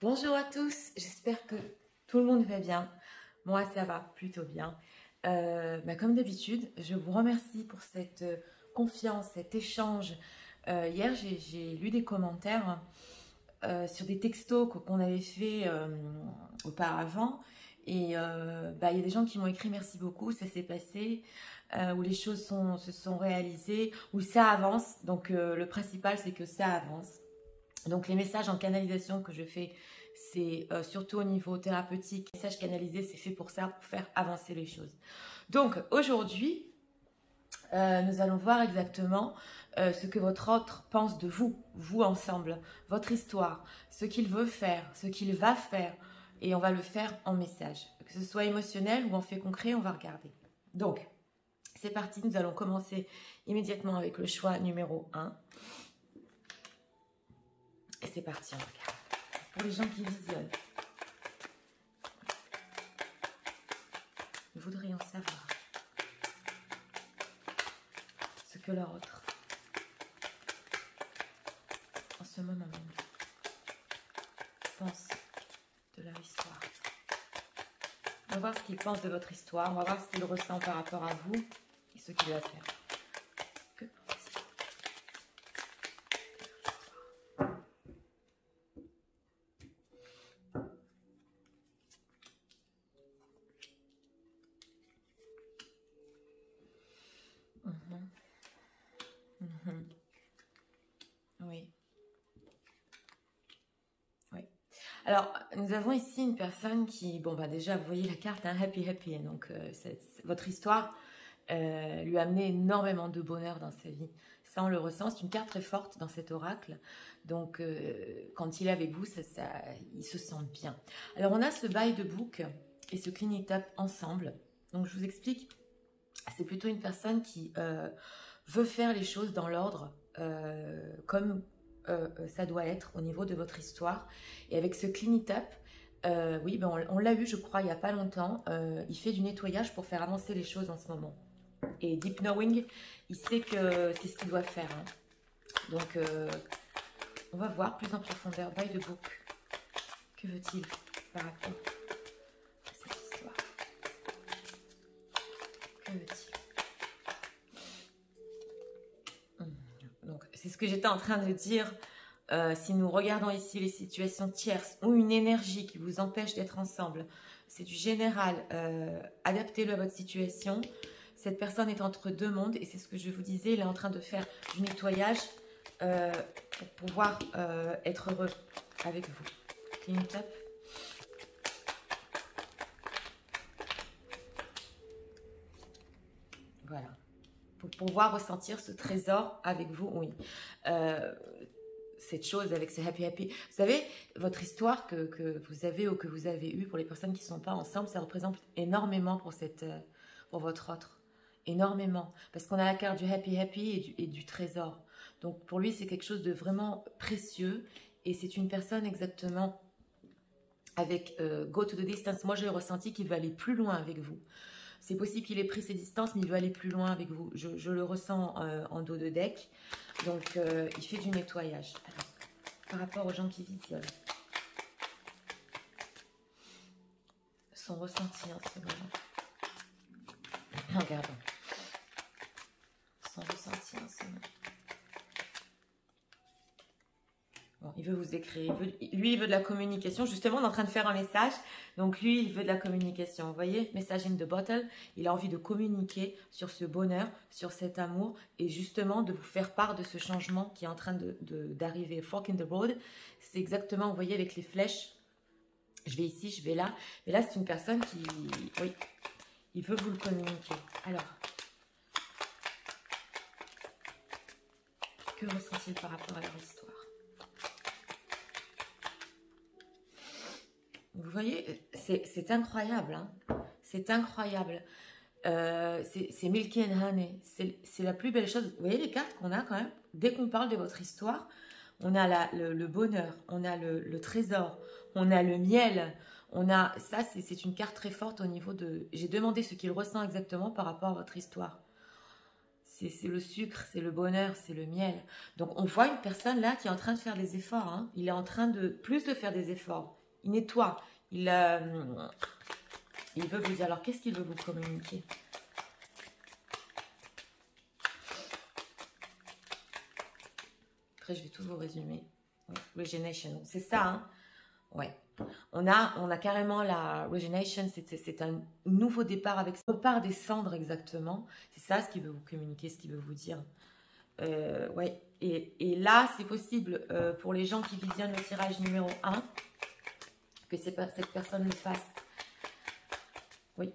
Bonjour à tous, j'espère que tout le monde va bien. Moi, ça va plutôt bien. Comme d'habitude, je vous remercie pour cette confiance, cet échange. Hier, j'ai lu des commentaires sur des textos qu'on avait fait auparavant. Il y a des gens qui m'ont écrit merci beaucoup, ça s'est passé, où les choses se sont réalisées, où ça avance. Donc, le principal, c'est que ça avance. Donc les messages en canalisation que je fais, c'est surtout au niveau thérapeutique. Les messages canalisés, c'est fait pour ça, pour faire avancer les choses. Donc aujourd'hui, nous allons voir exactement ce que votre autre pense de vous, vous ensemble, votre histoire, ce qu'il veut faire, ce qu'il va faire. Et on va le faire en message. Que ce soit émotionnel ou en fait concret, on va regarder. Donc, c'est parti, nous allons commencer immédiatement avec le choix numéro 1. Et c'est parti, on regarde. Pour les gens qui visionnent, nous voudrions savoir ce que leur autre, en ce moment même, pense de leur histoire. On va voir ce qu'il pense de votre histoire, on va voir ce qu'il ressent par rapport à vous et ce qu'il va faire. Que pense-t-il? Oui. Oui. Alors, nous avons ici une personne qui, déjà, vous voyez la carte, hein, happy, happy. Donc, votre histoire lui a amené énormément de bonheur dans sa vie. Ça, on le ressent. C'est une carte très forte dans cet oracle. Donc, quand il est avec vous, il se sent bien. Alors, on a ce buy the book et ce clean it up ensemble. Donc, je vous explique. C'est plutôt une personne qui veut faire les choses dans l'ordre comme ça doit être au niveau de votre histoire. Et avec ce clean it up, oui, on l'a eu, je crois, il n'y a pas longtemps. Il fait du nettoyage pour faire avancer les choses en ce moment. Et Deep Knowing, il sait que c'est ce qu'il doit faire. Hein. Donc, on va voir plus en profondeur. By the book. Que veut-il par rapport à cette histoire? Que veut-il? Donc, c'est ce que j'étais en train de dire. Si nous regardons ici les situations tierces ou une énergie qui vous empêche d'être ensemble, c'est du général. Adaptez-le à votre situation. Cette personne est entre deux mondes et c'est ce que je vous disais. Il est en train de faire du nettoyage pour pouvoir être heureux avec vous. Clean it up. Voilà. Pour pouvoir ressentir ce trésor avec vous, oui. Cette chose avec ce happy happy. Vous savez, votre histoire que vous avez ou que vous avez eue, pour les personnes qui ne sont pas ensemble, ça représente énormément pour votre autre. Énormément. Parce qu'on a la carte du happy happy et du trésor. Donc pour lui, c'est quelque chose de vraiment précieux. Et c'est une personne exactement avec go to the distance. Moi, j'ai ressenti qu'il veut aller plus loin avec vous. C'est possible qu'il ait pris ses distances, mais il veut aller plus loin avec vous. Je le ressens en dos de deck. Donc, il fait du nettoyage. Alors, par rapport aux gens qui visionnent, son ressenti en ce moment. Regardons. Son ressenti en ce moment. Bon, il veut vous écrire. Lui, il veut de la communication. Justement, on est en train de faire un message. Donc, lui, il veut de la communication. Vous voyez, message in the bottle. Il a envie de communiquer sur ce bonheur, sur cet amour. Et justement, de vous faire part de ce changement qui est en train d'arriver. Fork in the road. C'est exactement, vous voyez, avec les flèches. Je vais ici, je vais là. Mais là, c'est une personne qui... Oui, il veut vous le communiquer. Alors, que ressent-il par rapport à leur histoire? Vous voyez, c'est incroyable, hein, c'est incroyable. C'est Milky and Honey, c'est la plus belle chose. Vous voyez les cartes qu'on a quand même, dès qu'on parle de votre histoire, on a le bonheur, on a le trésor, on a le miel, on a... Ça, c'est une carte très forte au niveau de... J'ai demandé ce qu'il ressent exactement par rapport à votre histoire. c'est le sucre, c'est le bonheur, c'est le miel. Donc on voit une personne là qui est en train de faire des efforts. Hein. Il est en train de plus de faire des efforts. Il nettoie. Il veut vous dire. Alors qu'est-ce qu'il veut vous communiquer? Après je vais tout vous résumer. Regeneration, c'est ça. Hein. Ouais. On a carrément la regeneration, c'est un nouveau départ avec repart des cendres exactement. C'est ça ce qu'il veut vous communiquer, ce qu'il veut vous dire. Ouais. Et là, c'est possible pour les gens qui visionnent le tirage numéro 1 que cette personne le fasse. Oui.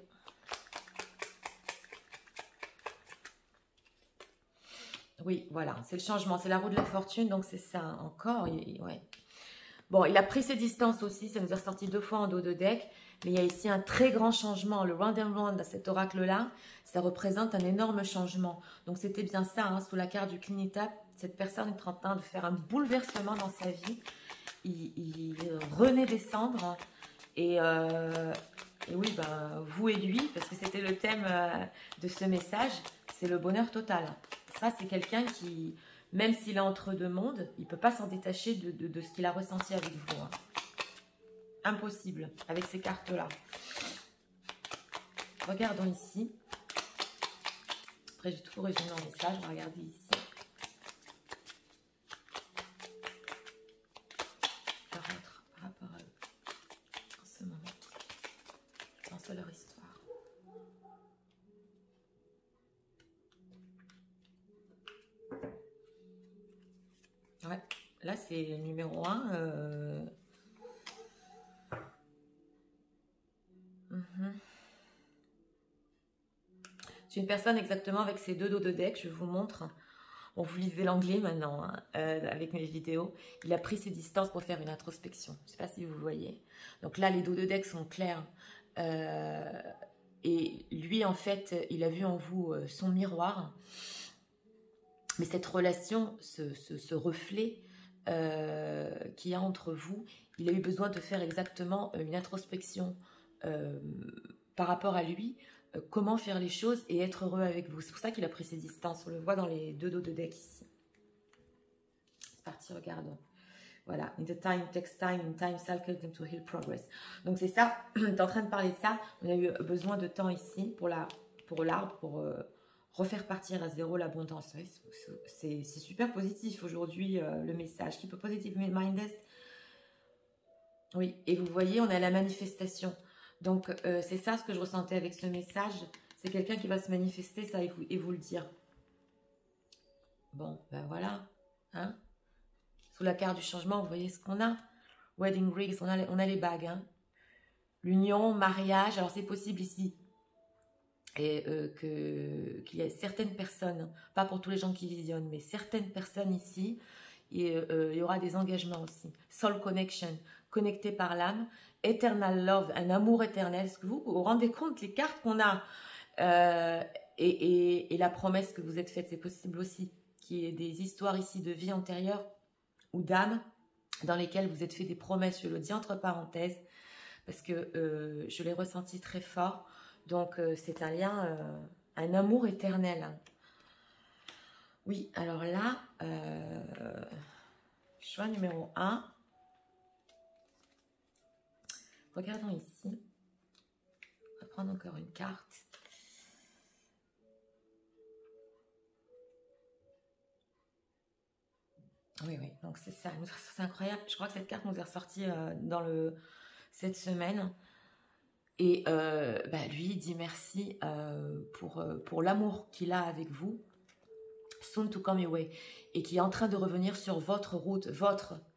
Oui, voilà, c'est le changement, c'est la roue de la fortune, donc c'est ça encore. Ouais. Bon, il a pris ses distances aussi, ça nous a sorti 2 fois en dos de deck, mais il y a ici un très grand changement. Le round and round, cet oracle-là, ça représente un énorme changement. Donc c'était bien ça, hein, sous la carte du Clean It Up, cette personne est en train de faire un bouleversement dans sa vie. Il renaît des cendres, et oui, ben, vous et lui, parce que c'était le thème de ce message, c'est le bonheur total. Ça, c'est quelqu'un qui... Même s'il est entre deux mondes, il ne peut pas s'en détacher de ce qu'il a ressenti avec vous. Hein. Impossible, avec ces cartes-là. Regardons ici. Après, j'ai tout résumé en message. On va regarder ici. Par rapport à eux, en ce moment. Pense à leur histoire. Ouais, là c'est le numéro 1. C'est une personne exactement avec ses 2 dos de deck, je vous montre. Bon, vous lisez l'anglais maintenant, hein, avec mes vidéos. Il a pris ses distances pour faire une introspection. Je ne sais pas si vous voyez. Donc là, les dos de deck sont clairs. Et lui, en fait, il a vu en vous son miroir. Mais cette relation, ce reflet qu'il y a entre vous, il a eu besoin de faire exactement une introspection par rapport à lui, comment faire les choses et être heureux avec vous. C'est pour ça qu'il a pris ses distances. On le voit dans les 2 dos de deck ici. C'est parti, regardons. Voilà. In the time, takes time, in time cycle to heal progress. Donc c'est ça, on est en train de parler de ça. On a eu besoin de temps ici pour l'arbre, pour refaire partir à zéro l'abondance. Ouais, c'est super positif aujourd'hui, le message. Keep a positive minded. Oui, et vous voyez, on a la manifestation. Donc, c'est ça ce que je ressentais avec ce message. C'est quelqu'un qui va se manifester, ça, et vous le dire. Bon, ben voilà. Hein? Sous la carte du changement, vous voyez ce qu'on a. Wedding rings, on a les bagues. Hein? L'union, mariage, alors c'est possible ici. Et qu'il y a certaines personnes, pas pour tous les gens qui visionnent, mais certaines personnes ici, et, il y aura des engagements aussi. Soul connection, connecté par l'âme. Eternal love, un amour éternel. Est-ce que vous vous rendez compte les cartes qu'on a et la promesse que vous êtes faite, c'est possible aussi qu'il y ait des histoires ici de vie antérieure ou d'âme dans lesquelles vous êtes fait des promesses. Je le dis entre parenthèses parce que je l'ai ressenti très fort. Donc c'est un lien, un amour éternel. Oui, alors là, choix numéro 1. Regardons ici. On va prendre encore une carte. Oui, oui, donc c'est ça. C'est incroyable. Je crois que cette carte nous est ressortie cette semaine. Et lui, il dit merci pour l'amour qu'il a avec vous. Soon to come your way. Et qui est en train de revenir sur votre route,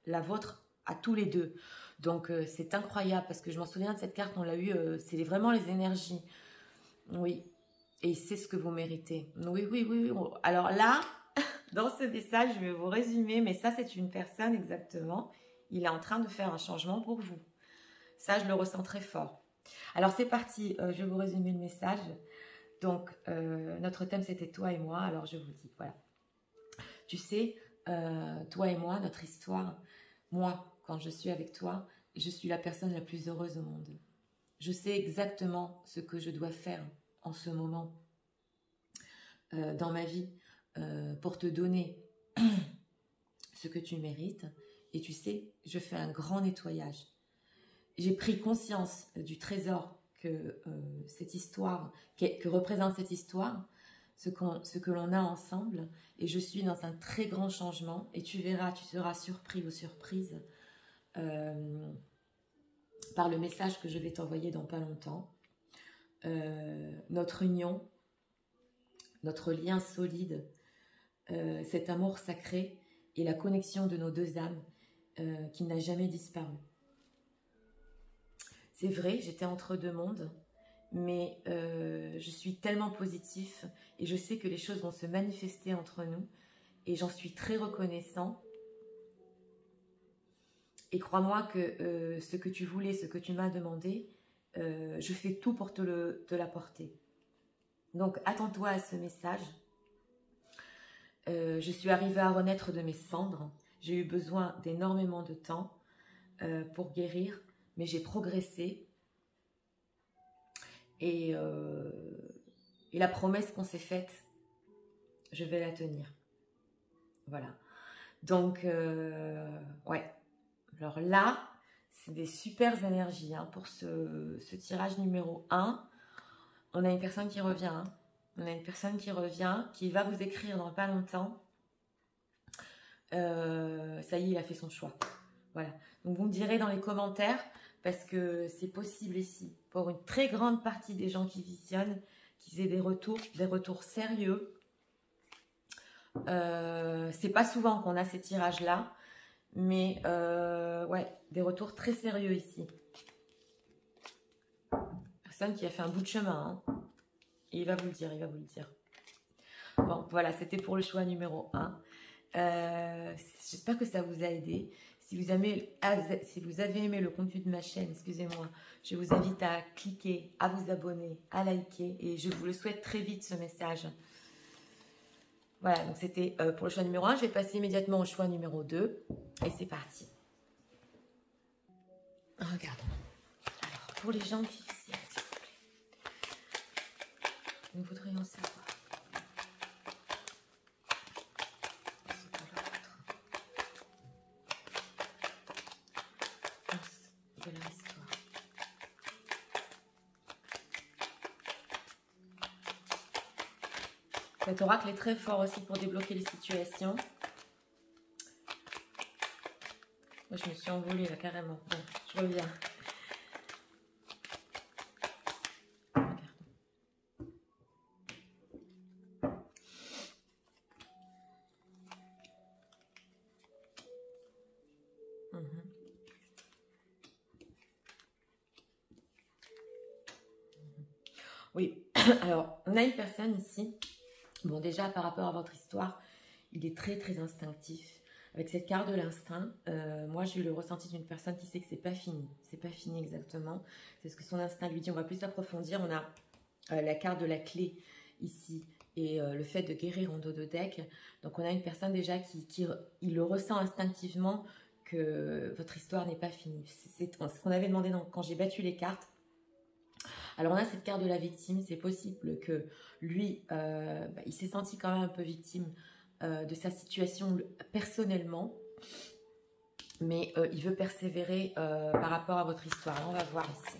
la vôtre à tous les deux. Donc, c'est incroyable parce que je m'en souviens de cette carte, on l'a eu, c'est vraiment les énergies. Oui, et c'est ce que vous méritez. Oui, oui, oui. Oui. Alors là, dans ce message, je vais vous résumer, mais ça, c'est une personne exactement. Il est en train de faire un changement pour vous. Ça, je le ressens très fort. Alors, c'est parti. Je vais vous résumer le message. Donc, notre thème, c'était toi et moi. Alors, je vous dis, voilà. Tu sais, toi et moi, notre histoire, moi, quand je suis avec toi, je suis la personne la plus heureuse au monde. Je sais exactement ce que je dois faire en ce moment dans ma vie pour te donner ce que tu mérites. Et tu sais, je fais un grand nettoyage. J'ai pris conscience du trésor que cette histoire, que représente cette histoire, ce que l'on a ensemble. Et je suis dans un très grand changement. Et tu verras, tu seras surpris ou surprise par le message que je vais t'envoyer dans pas longtemps. Notre union, notre lien solide, cet amour sacré et la connexion de nos deux âmes qui n'a jamais disparu. C'est vrai, j'étais entre deux mondes, mais je suis tellement positif et je sais que les choses vont se manifester entre nous et j'en suis très reconnaissant. Et crois-moi que ce que tu voulais, ce que tu m'as demandé, je fais tout pour te l'apporter. Donc, attends-toi à ce message. Je suis arrivée à renaître de mes cendres. J'ai eu besoin d'énormément de temps pour guérir, mais j'ai progressé. Et la promesse qu'on s'est faite, je vais la tenir. Voilà. Donc, ouais. Alors là, c'est des super énergies hein, pour ce tirage numéro 1. On a une personne qui revient. Hein. On a une personne qui revient, qui va vous écrire dans pas longtemps. Ça y est, il a fait son choix. Voilà. Donc, vous me direz dans les commentaires, parce que c'est possible ici, pour une très grande partie des gens qui visionnent, qu'ils aient des retours sérieux. C'est pas souvent qu'on a ces tirages-là. Mais ouais, des retours très sérieux ici. Personne qui a fait un bout de chemin. Hein. Et il va vous le dire, il va vous le dire. Bon, voilà, c'était pour le choix numéro 1. J'espère que ça vous a aidé. Si vous avez aimé le contenu de ma chaîne, excusez-moi, je vous invite à cliquer, à vous abonner, à liker. Et je vous le souhaite très vite, ce message. Voilà, donc c'était pour le choix numéro 1. Je vais passer immédiatement au choix numéro 2. Et c'est parti. Regardons. Alors, pour les gens difficiles, s'il vous plaît. Nous voudrions savoir. C'est pour l'autre. De leur histoire. Cet oracle est très fort aussi pour débloquer les situations. Moi, je me suis envolée là carrément. Bon, je reviens. Regardons. Oui, alors, on a une personne ici. Bon, déjà, par rapport à votre histoire, il est très, très instinctif. Avec cette carte de l'instinct, moi, j'ai eu le ressenti d'une personne qui sait que c'est pas fini. C'est pas fini exactement. C'est ce que son instinct lui dit. On va plus approfondir. On a la carte de la clé ici et le fait de guérir en dos de deck. Donc, on a une personne déjà qui il le ressent instinctivement que votre histoire n'est pas finie. C'est ce qu'on avait demandé quand j'ai battu les cartes. Alors, on a cette carte de la victime. C'est possible que lui, il s'est senti quand même un peu victime de sa situation personnellement. Mais il veut persévérer par rapport à votre histoire. On va voir ici.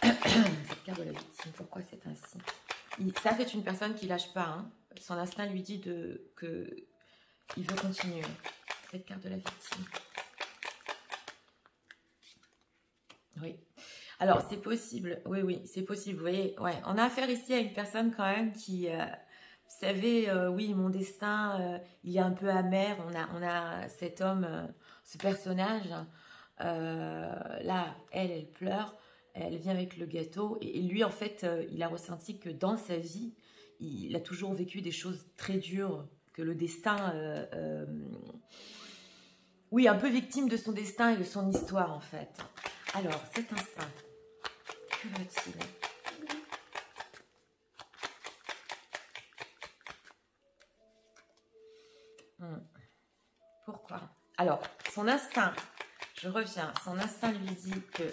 Cette carte de la victime, pourquoi c'est ainsi? Ça, c'est une personne qui lâche pas. Hein. Son instinct lui dit qu'il veut continuer. Cette carte de la victime. Oui. Alors, c'est possible. Oui, oui, c'est possible. Vous voyez, ouais, on a affaire ici à une personne quand même qui, vous savez, oui, mon destin, il est un peu amer. On a cet homme, ce personnage. Là, elle pleure. Elle vient avec le gâteau. Et lui, en fait, il a ressenti que dans sa vie, il a toujours vécu des choses très dures, que le destin... oui, un peu victime de son destin et de son histoire, en fait. Alors, cet instinct, que va-t-il? Pourquoi? Alors, son instinct, je reviens, son instinct lui dit que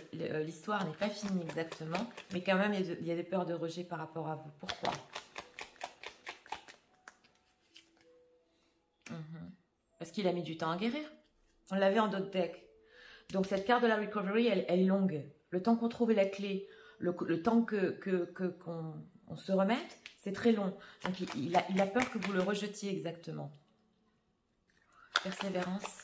l'histoire n'est pas finie exactement, mais quand même, il y a des peurs de rejet par rapport à vous. Pourquoi? parce qu'il a mis du temps à guérir. On l'avait en d'autres decks. Donc cette carte de la recovery, elle est longue. Le temps qu'on trouve la clé, le temps qu'on se remette, c'est très long. Donc il a peur que vous le rejetiez exactement. Persévérance.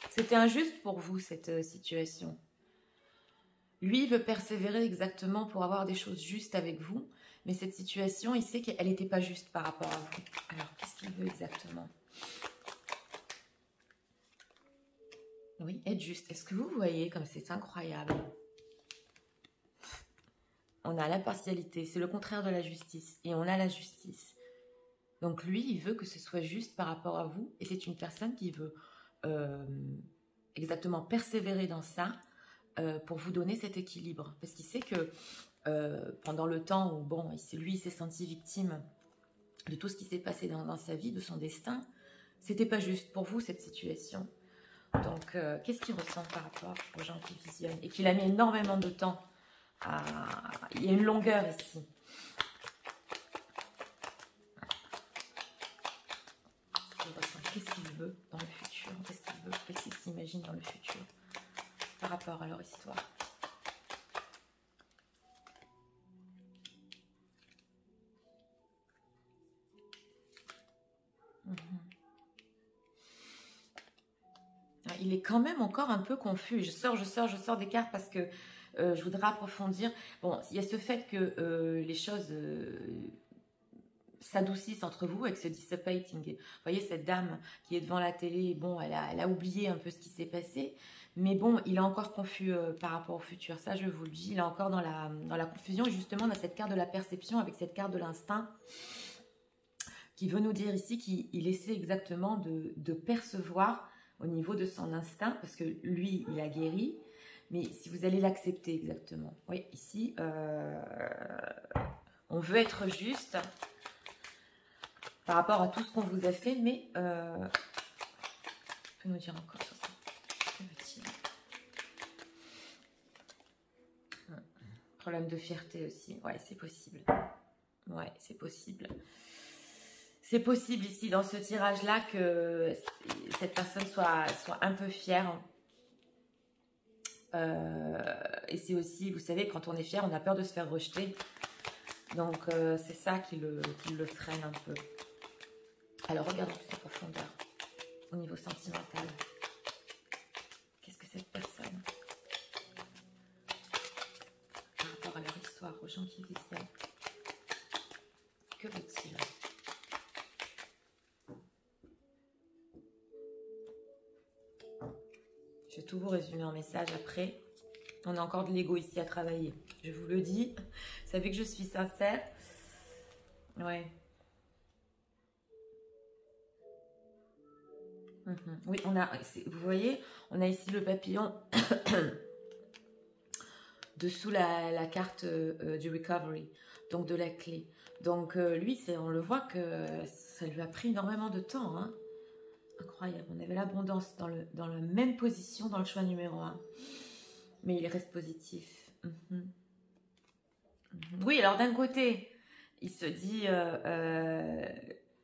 C'était injuste pour vous, cette situation. Lui, il veut persévérer exactement pour avoir des choses justes avec vous. Mais cette situation, il sait qu'elle n'était pas juste par rapport à vous. Alors, qu'est-ce qu'il veut exactement? Oui, être juste. Est-ce que vous voyez comme c'est incroyable? On a l'impartialité, c'est le contraire de la justice. Et on a la justice. Donc lui, il veut que ce soit juste par rapport à vous. Et c'est une personne qui veut exactement persévérer dans ça pour vous donner cet équilibre. Parce qu'il sait que pendant le temps où, bon, lui, il s'est senti victime de tout ce qui s'est passé dans sa vie, de son destin, c'était pas juste pour vous, cette situation. Donc, qu'est-ce qu'il ressent par rapport aux gens qui visionnent? Et qu'il a mis énormément de temps à... Il y a une longueur ici. Qu'est-ce qu'il veut dans le futur? Qu'est-ce qu'il veut? Qu'est-ce qu'il s'imagine dans le futur par rapport à leur histoire? Il est quand même encore un peu confus. Je sors des cartes parce que je voudrais approfondir. Bon, il y a ce fait que les choses s'adoucissent entre vous avec ce dissipating. Vous voyez cette dame qui est devant la télé, bon, elle a oublié un peu ce qui s'est passé. Mais bon, il est encore confus par rapport au futur. Ça, je vous le dis, il est encore dans la confusion. Et justement, on a cette carte de la perception avec cette carte de l'instinct qui veut nous dire ici qu'il essaie exactement de percevoir au niveau de son instinct, parce que lui, il a guéri, mais si vous allez l'accepter exactement. Oui, ici, on veut être juste par rapport à tout ce qu'on vous a fait, mais on peut nous dire encore sur ça. Que veut-il? Problème de fierté aussi. Ouais, c'est possible. Ouais, c'est possible. C'est possible ici, dans ce tirage-là, que cette personne soit un peu fière. Et c'est aussi, vous savez, quand on est fier, on a peur de se faire rejeter. Donc, c'est ça qui le freine un peu. Alors, regardons plus en profondeur, au niveau sentimental. Qu'est-ce que cette personne, par rapport à leur histoire, aux gens qui visionnent, que veut-il? Je vais tout vous résumer en message après. On a encore de l'ego ici à travailler. Je vous le dis. Vous savez que je suis sincère. Ouais. Oui, on a, vous voyez, on a ici le papillon dessous la carte du recovery, donc de la clé. Donc lui, on le voit que ça lui a pris énormément de temps. Hein. Incroyable, on avait l'abondance dans la même position dans le choix numéro 1. Mais il reste positif. Oui, alors d'un côté, il se dit,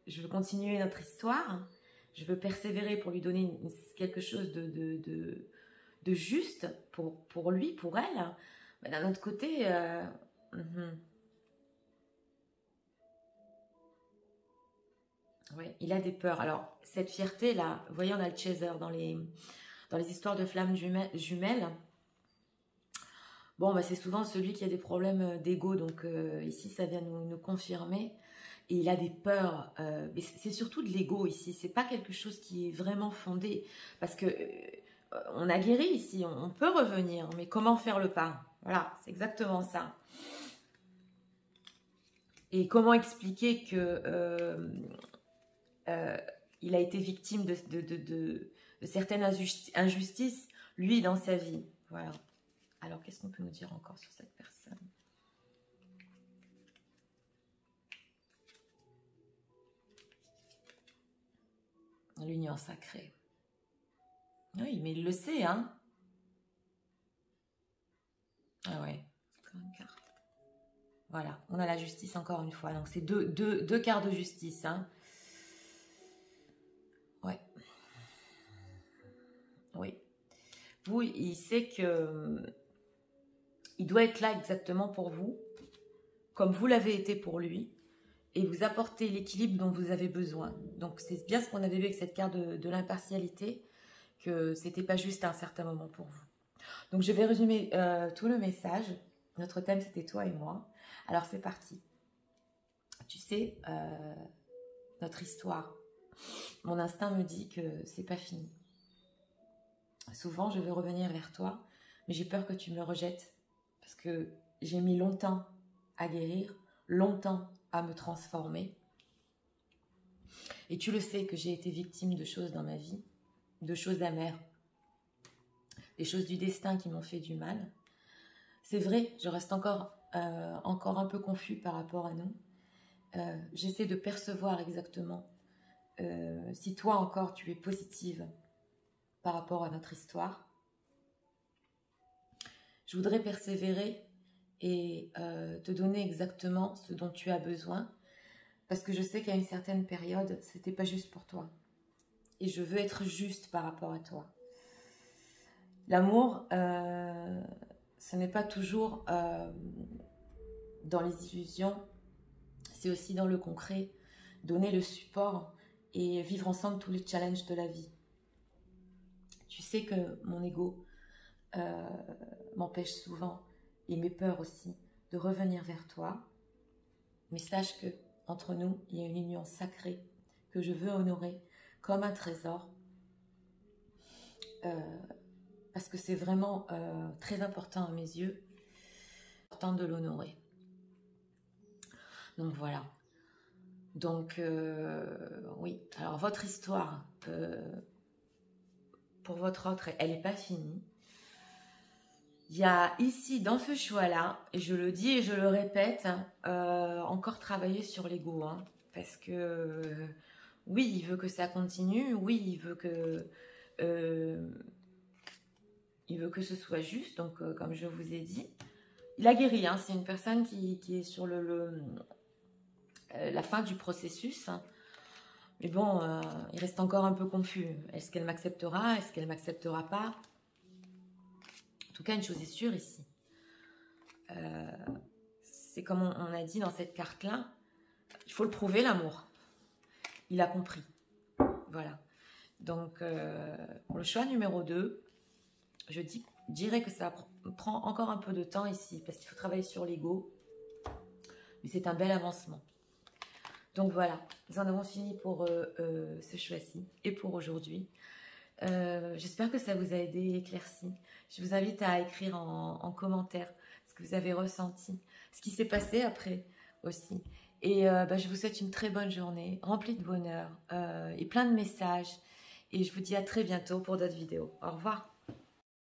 je veux continuer notre histoire, je veux persévérer pour lui donner quelque chose de juste pour lui, pour elle. Mais d'un autre côté, ouais, il a des peurs. Alors, cette fierté-là, vous voyez, on a le chaser dans les histoires de flammes jumelles. Bon, bah, c'est souvent celui qui a des problèmes d'ego, donc ici, ça vient nous confirmer. Et il a des peurs, mais c'est surtout de l'ego ici, c'est pas quelque chose qui est vraiment fondé, parce que on a guéri ici, on peut revenir, mais comment faire le pas? Voilà, c'est exactement ça. Et comment expliquer que il a été victime de certaines injustices, lui, dans sa vie. Voilà. Alors, qu'est-ce qu'on peut nous dire encore sur cette personne? L'union sacrée. Oui, mais il le sait, hein? Ah ouais, carte. Voilà, on a la justice encore une fois. Donc, c'est deux cartes de justice. Hein. Ouais. Oui. Vous, il sait que il doit être là exactement pour vous, comme vous l'avez été pour lui, et vous apporter l'équilibre dont vous avez besoin. Donc, c'est bien ce qu'on avait vu avec cette carte de l'impartialité, que c'était pas juste à un certain moment pour vous. Donc, je vais résumer tout le message. Notre thème, c'était toi et moi. Alors, c'est parti. Tu sais, notre histoire, mon instinct me dit que c'est pas fini. Souvent, je veux revenir vers toi, mais j'ai peur que tu me rejettes parce que j'ai mis longtemps à guérir, longtemps à me transformer. Et tu le sais que j'ai été victime de choses dans ma vie, de choses amères, des choses du destin qui m'ont fait du mal. C'est vrai, je reste encore un peu confus par rapport à nous. J'essaie de percevoir exactement si toi encore tu es positive par rapport à notre histoire. Je voudrais persévérer et te donner exactement ce dont tu as besoin parce que je sais qu'à une certaine période, c'était pas juste pour toi. Et je veux être juste par rapport à toi. L'amour, ce n'est pas toujours dans les illusions, c'est aussi dans le concret, donner le support et vivre ensemble tous les challenges de la vie. Tu sais que mon ego m'empêche souvent, et mes peurs aussi, de revenir vers toi. Mais sache que entre nous, il y a une union sacrée que je veux honorer comme un trésor. Parce que c'est vraiment très important à mes yeux, important de l'honorer. Donc voilà. Donc oui, alors votre histoire, pour votre autre, elle n'est pas finie. Il y a ici, dans ce choix-là, et je le dis et je le répète, encore travailler sur l'ego. Hein, parce que, oui, il veut que ça continue. Oui, il veut que ce soit juste. Donc, comme je vous ai dit, il a guéri. Hein, c'est une personne qui est sur la fin du processus. Hein, mais bon, il reste encore un peu confus. Est-ce qu'elle m'acceptera? Est-ce qu'elle ne m'acceptera pas? En tout cas, une chose est sûre ici. C'est comme on a dit dans cette carte-là, il faut le prouver, l'amour. Il a compris. Voilà. Donc, pour le choix numéro 2, je dirais que ça prend encore un peu de temps ici, parce qu'il faut travailler sur l'ego. Mais c'est un bel avancement. Donc voilà, nous en avons fini pour ce choix-ci et pour aujourd'hui. J'espère que ça vous a aidé et éclairci. Je vous invite à écrire en commentaire ce que vous avez ressenti, ce qui s'est passé après aussi. Et je vous souhaite une très bonne journée, remplie de bonheur et plein de messages. Et je vous dis à très bientôt pour d'autres vidéos. Au revoir.